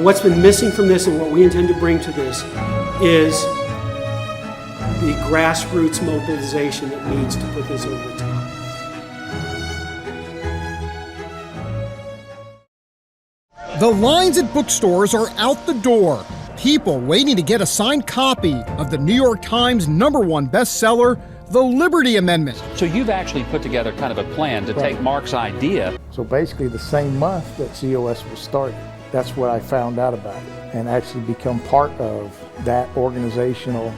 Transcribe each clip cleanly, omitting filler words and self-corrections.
what's been missing from this and what we intend to bring to this is the grassroots mobilization that needs to put this over the top. The lines at bookstores are out the door. People waiting to get a signed copy of the New York Times #1 bestseller, The Liberty Amendment. So you've actually put together kind of a plan to take Mark's idea. So basically the same month that COS was started, that's what I found out about it and actually become part of that organizational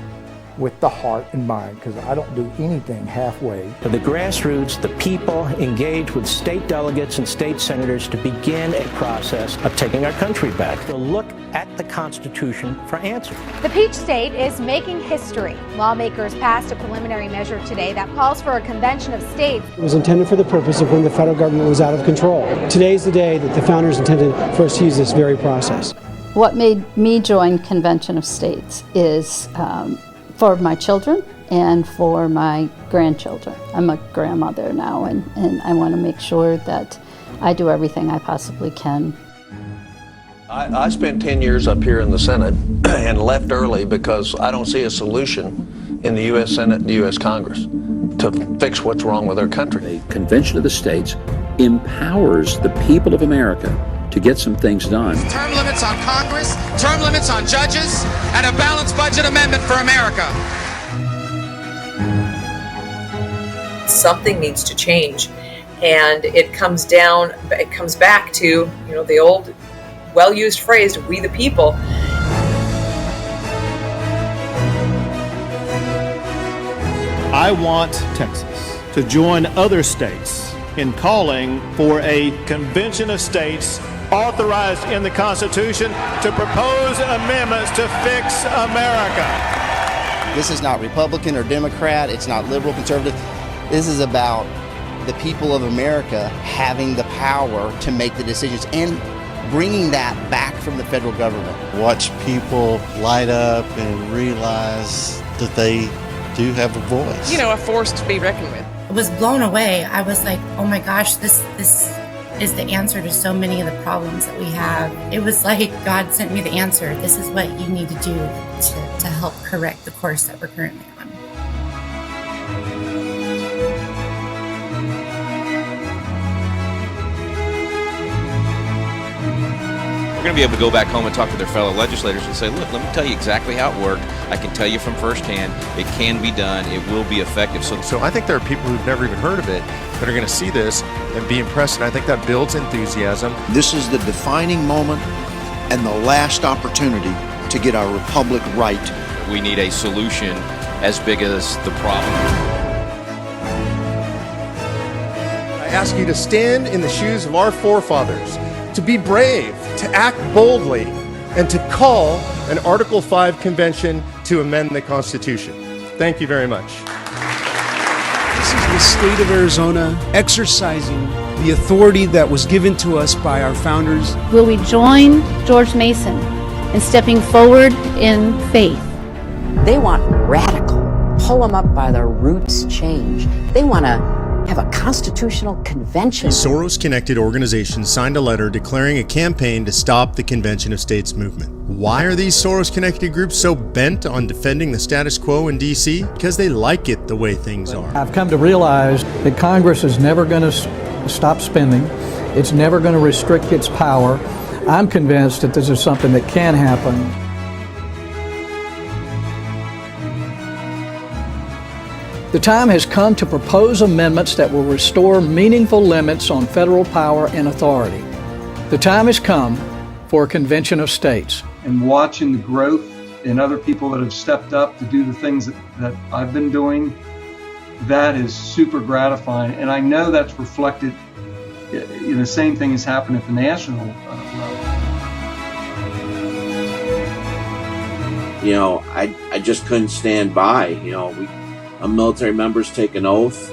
with the heart in mind, because I don't do anything halfway. The grassroots, the people, engage with state delegates and state senators to begin a process of taking our country back. To look at the Constitution for answers. The Peach State is making history. Lawmakers passed a preliminary measure today that calls for a convention of states. It was intended for the purpose of when the federal government was out of control. Today's the day that the founders intended for us to use this very process. What made me join Convention of States is for my children and for my grandchildren. I'm a grandmother now, and I want to make sure that I do everything I possibly can. I spent 10 years up here in the Senate and left early because I don't see a solution in the U.S. Senate and the U.S. Congress to fix what's wrong with our country. The Convention of the States empowers the people of America to get some things done. Term limits on Congress, term limits on judges, and a balanced budget amendment for America. Something needs to change, and it comes back to, the old well-used phrase, we the people. I want Texas to join other states in calling for a convention of states authorized in the Constitution to propose amendments to fix America. This is not Republican or Democrat. It's not liberal, conservative. This is about the people of America having the power to make the decisions and bringing that back from the federal government. Watch people light up and realize that they do have a voice. A force to be reckoned with. I was blown away. I was like, oh my gosh, this is the answer to so many of the problems that we have. It was like God sent me the answer. This is what you need to do to help correct the course that we're currently on. We're going to be able to go back home and talk to their fellow legislators and say, look, let me tell you exactly how it worked. I can tell you from firsthand, it can be done, it will be effective. So I think there are people who've never even heard of it that are going to see this and be impressed, and I think that builds enthusiasm. This is the defining moment and the last opportunity to get our republic right. We need a solution as big as the problem. I ask you to stand in the shoes of our forefathers, to be brave, to act boldly, and to call an Article 5 convention to amend the Constitution. Thank you very much. This is the state of Arizona exercising the authority that was given to us by our founders. Will we join George Mason in stepping forward in faith? They want radical, pull them up by their roots change. They want to have a constitutional convention. The Soros-connected organization signed a letter declaring a campaign to stop the Convention of States movement. Why are these Soros-connected groups so bent on defending the status quo in D.C.? Because they like it the way things are. I've come to realize that Congress is never going to stop spending. It's never going to restrict its power. I'm convinced that this is something that can happen. The time has come to propose amendments that will restore meaningful limits on federal power and authority. The time has come for a convention of states. And watching the growth in other people that have stepped up to do the things that I've been doing, that is super gratifying. And I know that's reflected, the same thing has happened at the national level. I just couldn't stand by. Military members take an oath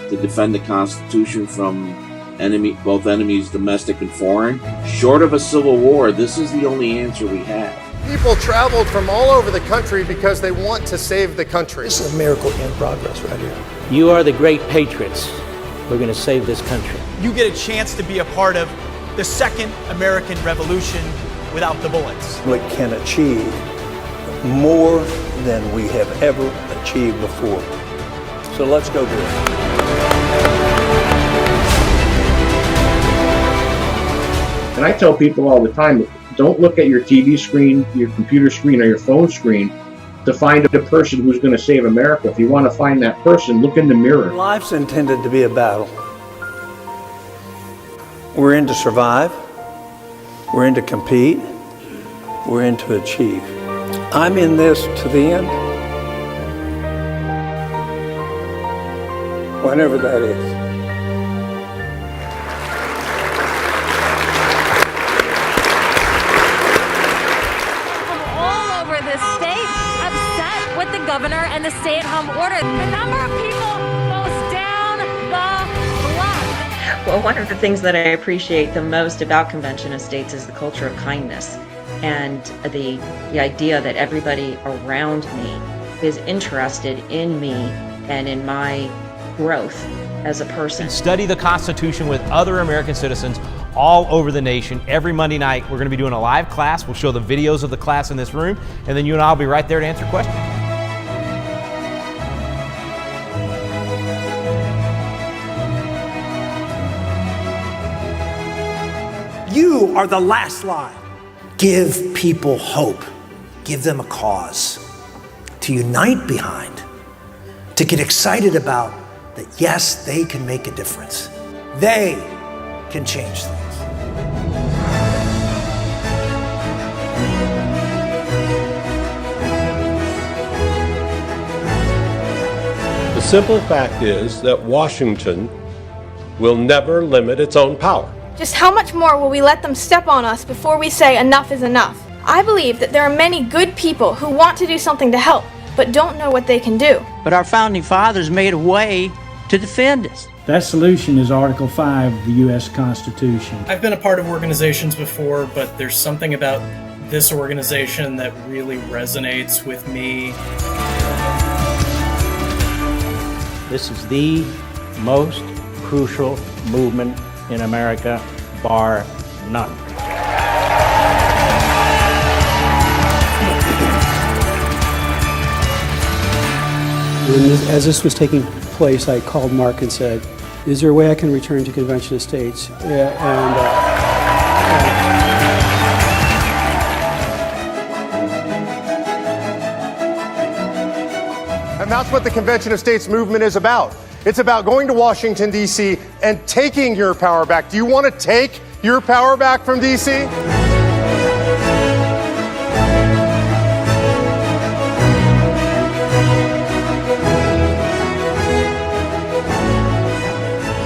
to defend the Constitution from both enemies, domestic and foreign. Short of a civil war, this is the only answer we have. People traveled from all over the country because they want to save the country. This is a miracle in progress right here. You are the great patriots. We're going to save this country. You get a chance to be a part of the second American Revolution without the bullets. We can achieve more than we have ever achieved before. So let's go do it. And I tell people all the time, don't look at your TV screen, your computer screen, or your phone screen to find a person who's going to save America. If you want to find that person, look in the mirror. Life's intended to be a battle. We're in to survive. We're in to compete. We're in to achieve. I'm in this to the end. Whenever that is. Governor and the stay-at-home order. The number of people goes down the block. Well, one of the things that I appreciate the most about Convention of States is the culture of kindness and the idea that everybody around me is interested in me and in my growth as a person. Study the Constitution with other American citizens all over the nation. Every Monday night, we're going to be doing a live class. We'll show the videos of the class in this room, and then you and I will be right there to answer questions. You are the last line. Give people hope. Give them a cause to unite behind, to get excited about that, yes, they can make a difference. They can change things. The simple fact is that Washington will never limit its own power. Just how much more will we let them step on us before we say enough is enough? I believe that there are many good people who want to do something to help, but don't know what they can do. But our founding fathers made a way to defend us. That solution is Article 5 of the U.S. Constitution. I've been a part of organizations before, but there's something about this organization that really resonates with me. This is the most crucial movement in America, bar none. As this was taking place, I called Mark and said, is there a way I can return to Convention of States? And that's what the Convention of States movement is about. It's about going to Washington, D.C. and taking your power back. Do you want to take your power back from D.C.?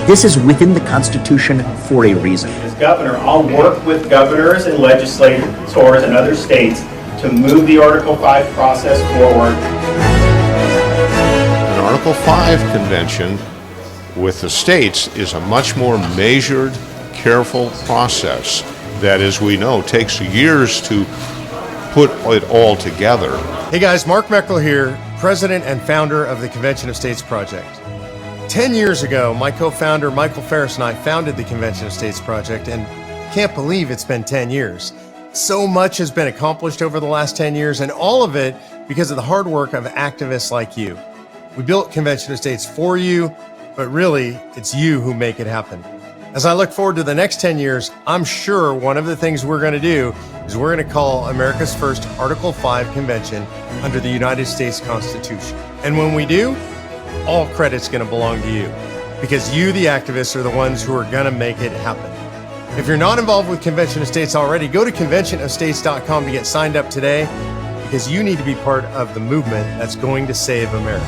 This is within the Constitution for a reason. As governor, I'll work with governors and legislators in other states to move the Article 5 process forward. An Article 5 convention with the states is a much more measured, careful process that, as we know, takes years to put it all together. Hey guys, Mark Meckler here, president and founder of the Convention of States Project. 10 years ago, my co-founder Michael Ferris and I founded the Convention of States Project, and can't believe it's been 10 years. So much has been accomplished over the last 10 years, and all of it because of the hard work of activists like you. We built Convention of States for you, but really, it's you who make it happen. As I look forward to the next 10 years, I'm sure one of the things we're going to do is we're going to call America's first Article 5 convention under the United States Constitution. And when we do, all credit's going to belong to you, because you, the activists, are the ones who are going to make it happen. If you're not involved with Convention of States already, go to conventionofstates.com to get signed up today, because you need to be part of the movement that's going to save America.